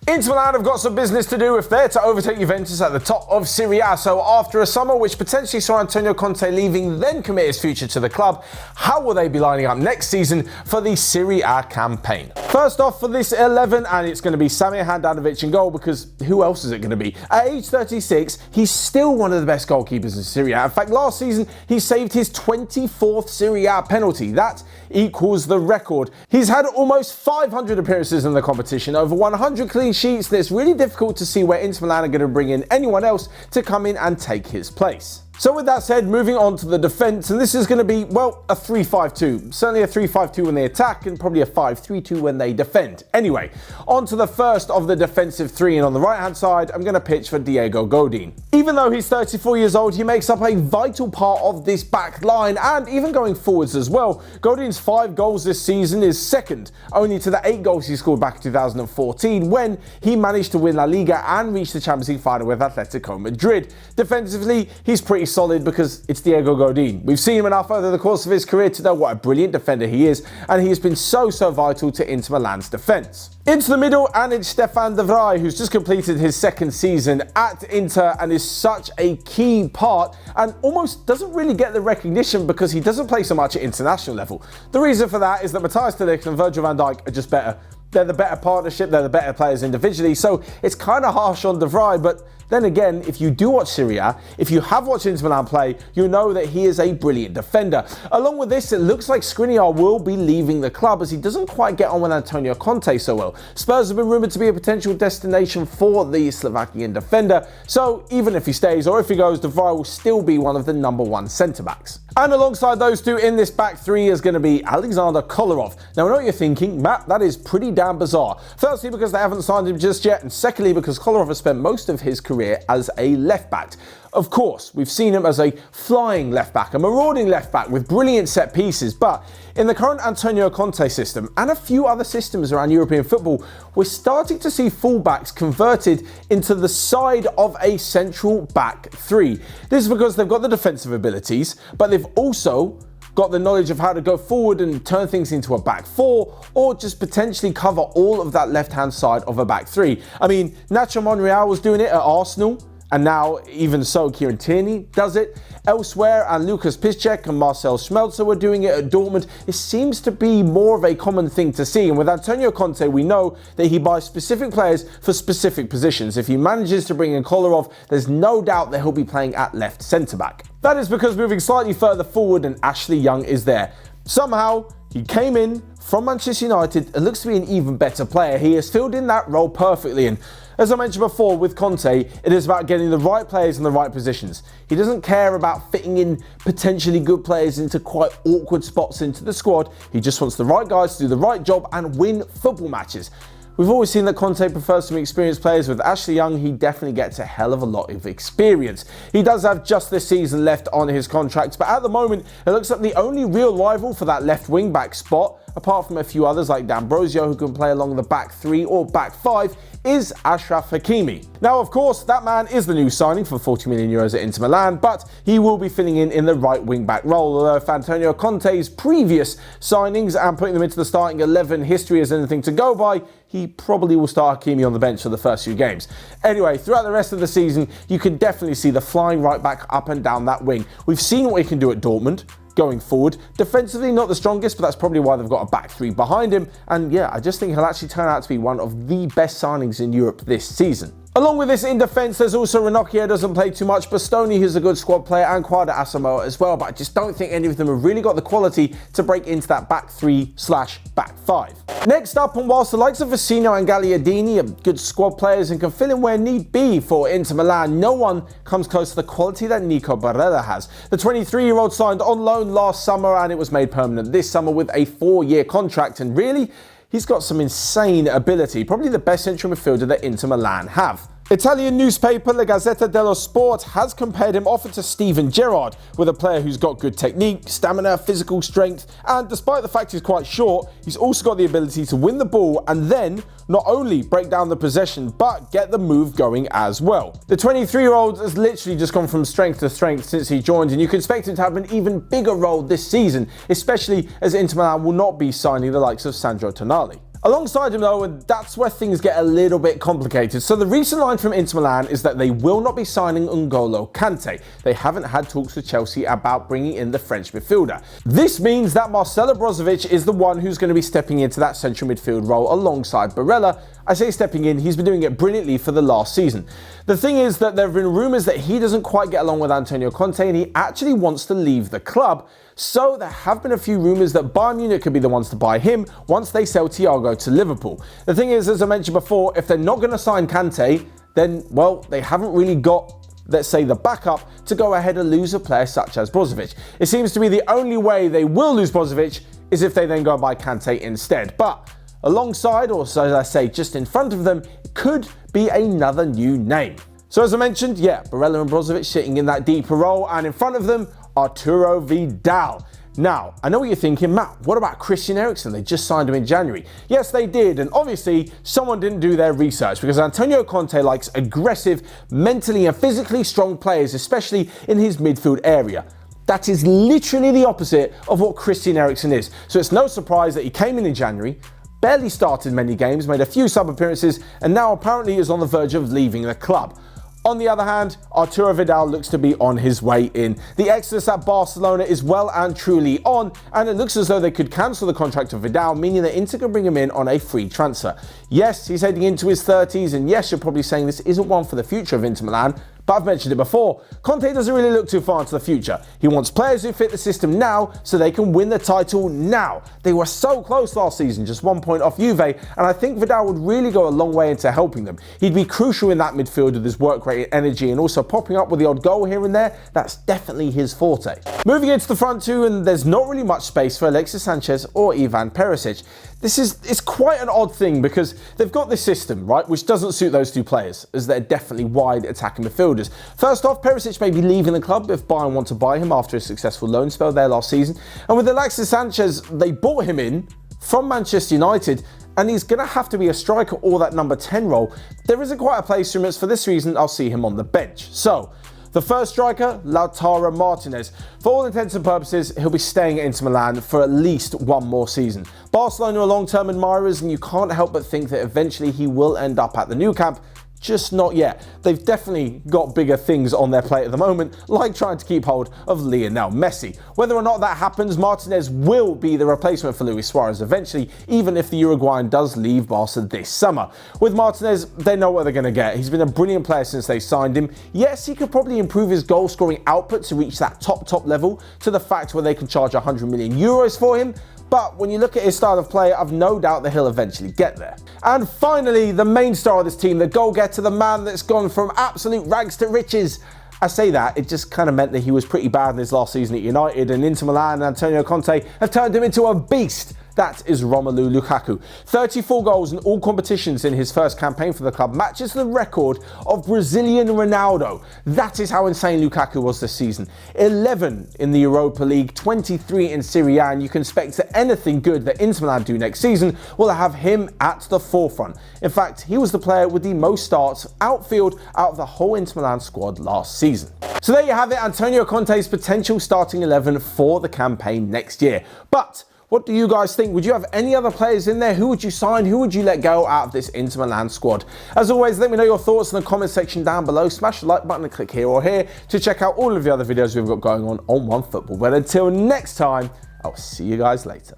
Inter Milan have got some business to do if they're to overtake Juventus at the top of Serie A. So after a summer which potentially saw Antonio Conte leaving, then commit his future to the club, how will they be lining up next season for the Serie A campaign? First off for this 11, and it's going to be Samir Handanovic in goal, because who else is it going to be? At age 36, he's still one of the best goalkeepers in Serie A. In fact, last season, he saved his 24th Serie A penalty. That equals the record. He's had almost 500 appearances in the competition, over 100 clean sheets, and it's really difficult to see where Inter Milan are going to bring in anyone else to come in and take his place. So with that said, moving on to the defence, and this is going to be, well, a 3-5-2. Certainly a 3-5-2 when they attack, and probably a 5-3-2 when they defend. Anyway, on to the first of the defensive three, and on the right-hand side, I'm going to pitch for Diego Godin. Even though he's 34 years old, he makes up a vital part of this back line, and even going forwards as well. Godin's 5 goals this season is second, only to the 8 goals he scored back in 2014, when he managed to win La Liga and reach the Champions League final with Atletico Madrid. Defensively, he's pretty solid because it's Diego Godin. We've seen him enough over the course of his career to know what a brilliant defender he is, and he has been so vital to Inter Milan's defence. Into the middle, and it's Stefan de Vrij, who's just completed his second season at Inter and is such a key part and almost doesn't really get the recognition because he doesn't play so much at international level. The reason for that is that Matthijs de Ligt and Virgil van Dijk are just better. They're the better partnership, they're the better players individually, so it's kind of harsh on de Vrij, but then again, if you do watch Serie A, if you have watched Inter Milan play, you know that he is a brilliant defender. Along with this, it looks like Skriniar will be leaving the club as he doesn't quite get on with Antonio Conte so well. Spurs have been rumoured to be a potential destination for the Slovakian defender, so even if he stays or if he goes, de Vrij will still be one of the number 1 centre-backs. And alongside those two in this back three is going to be Alexander Kolarov. Now I know what you're thinking, Matt, that is pretty damn bizarre. Firstly, because they haven't signed him just yet, and secondly, because Kolarov has spent most of his career as a left-back. Of course, we've seen him as a flying left-back, a marauding left-back with brilliant set pieces, but in the current Antonio Conte system and a few other systems around European football, we're starting to see fullbacks converted into the side of a central back three. This is because they've got the defensive abilities, but they've also got the knowledge of how to go forward and turn things into a back four, or just potentially cover all of that left-hand side of a back three. I mean, Nacho Monreal was doing it at Arsenal, and now, even so, Kieran Tierney does it. Elsewhere, and Lucas Piszczek and Marcel Schmelzer were doing it at Dortmund. It seems to be more of a common thing to see. And with Antonio Conte, we know that he buys specific players for specific positions. If he manages to bring in Kolarov, there's no doubt that he'll be playing at left centre-back. That is because moving slightly further forward, and Ashley Young is there. Somehow, he came in from Manchester United and looks to be an even better player. He has filled in that role perfectly, and as I mentioned before, with Conte, it is about getting the right players in the right positions. He doesn't care about fitting in potentially good players into quite awkward spots into the squad. He just wants the right guys to do the right job and win football matches. We've always seen that Conte prefers some experienced players. With Ashley Young, he definitely gets a hell of a lot of experience. He does have just this season left on his contract, but at the moment, it looks like the only real rival for that left wing-back spot, apart from a few others like D'Ambrosio, who can play along the back three or back five, is Achraf Hakimi. Now, of course, that man is the new signing for 40 million euros at Inter Milan, but he will be filling in the right wing-back role. Although if Antonio Conte's previous signings and putting them into the starting 11 history is anything to go by, he probably will start Hakimi on the bench for the first few games. Anyway, throughout the rest of the season, you can definitely see the flying right back up and down that wing. We've seen what he can do at Dortmund going forward. Defensively, not the strongest, but that's probably why they've got a back three behind him. And yeah, I just think he'll actually turn out to be one of the best signings in Europe this season. Along with this in defence, there's also Ranocchia, doesn't play too much, Bastoni, who's a good squad player, and Quadra Asamoah as well, but I just don't think any of them have really got the quality to break into that back three/back five. Next up, and whilst the likes of Vecino and Gagliardini are good squad players and can fill in where need be for Inter Milan, no one comes close to the quality that Nico Barella has. The 23-year-old signed on loan last summer, and it was made permanent this summer with a 4-year contract, and really, he's got some insane ability, probably the best central midfielder that Inter Milan have. Italian newspaper La Gazzetta dello Sport has compared him often to Steven Gerrard, with a player who's got good technique, stamina, physical strength, and despite the fact he's quite short, he's also got the ability to win the ball and then not only break down the possession, but get the move going as well. The 23-year-old has literally just gone from strength to strength since he joined, and you can expect him to have an even bigger role this season, especially as Inter Milan will not be signing the likes of Sandro Tonali. Alongside him though, and that's where things get a little bit complicated. So the recent line from Inter Milan is that they will not be signing N'Golo Kante. They haven't had talks with Chelsea about bringing in the French midfielder. This means that Marcelo Brozovic is the one who's going to be stepping into that central midfield role alongside Barella. I say stepping in, he's been doing it brilliantly for the last season. The thing is that there have been rumours that he doesn't quite get along with Antonio Conte and he actually wants to leave the club. So there have been a few rumours that Bayern Munich could be the ones to buy him once they sell Thiago to Liverpool. The thing is, as I mentioned before, if they're not going to sign Kante, then, well, they haven't really got, let's say, the backup to go ahead and lose a player such as Brozovic. It seems to be the only way they will lose Brozovic is if they then go and buy Kante instead. But alongside, or so as I say, just in front of them, could be another new name. So as I mentioned, yeah, Barella and Brozovic sitting in that deeper role, and in front of them, Arturo Vidal. Now, I know what you're thinking, Matt, what about Christian Eriksen? They just signed him in January. Yes, they did, and obviously someone didn't do their research because Antonio Conte likes aggressive, mentally and physically strong players, especially in his midfield area. That is literally the opposite of what Christian Eriksen is. So it's no surprise that he came in January, barely started many games, made a few sub appearances, and now apparently is on the verge of leaving the club. On the other hand, Arturo Vidal looks to be on his way in. The exodus at Barcelona is well and truly on, and it looks as though they could cancel the contract of Vidal, meaning that Inter can bring him in on a free transfer. Yes, he's heading into his 30s, and yes, you're probably saying this isn't one for the future of Inter Milan, but I've mentioned it before, Conte doesn't really look too far into the future. He wants players who fit the system now so they can win the title now. They were so close last season, just 1 point off Juve, and I think Vidal would really go a long way into helping them. He'd be crucial in that midfield with his work rate and energy, and also popping up with the odd goal here and there. That's definitely his forte. Moving into the front two, and there's not really much space for Alexis Sanchez or Ivan Perisic. It's quite an odd thing because they've got this system, right, which doesn't suit those two players, as they're definitely wide attacking midfielders. First off, Perisic may be leaving the club if Bayern want to buy him after a successful loan spell there last season. And with Alexis Sanchez, they bought him in from Manchester United, and he's going to have to be a striker or that number 10 role. There isn't quite a place for him, so for this reason, I'll see him on the bench. So, the first striker, Lautaro Martinez. For all intents and purposes, he'll be staying at Inter Milan for at least one more season. Barcelona are long-term admirers, and you can't help but think that eventually he will end up at the new camp. Just not yet. They've definitely got bigger things on their plate at the moment, like trying to keep hold of Lionel Messi. Whether or not that happens, Martinez will be the replacement for Luis Suarez eventually, even if the Uruguayan does leave Barca this summer. With Martinez, they know what they're going to get. He's been a brilliant player since they signed him. Yes, he could probably improve his goal-scoring output to reach that top level, to the fact where they can charge 100 million euros for him. But when you look at his style of play, I've no doubt that he'll eventually get there. And finally, the main star of this team, the goal-getter, the man that's gone from absolute rags to riches. I say that, it just kind of meant that he was pretty bad in his last season at United, and Inter Milan and Antonio Conte have turned him into a beast. That is Romelu Lukaku. 34 goals in all competitions in his first campaign for the club matches the record of Brazilian Ronaldo. That is how insane Lukaku was this season. 11 in the Europa League, 23 in Serie A, and you can expect that anything good that Inter Milan do next season will have him at the forefront. In fact, he was the player with the most starts outfield out of the whole Inter Milan squad last season. So there you have it, Antonio Conte's potential starting 11 for the campaign next year. But what do you guys think? Would you have any other players in there? Who would you sign? Who would you let go out of this Inter Milan squad? As always, let me know your thoughts in the comment section down below. Smash the like button and click here or here to check out all of the other videos we've got going on Onefootball. But until next time, I'll see you guys later.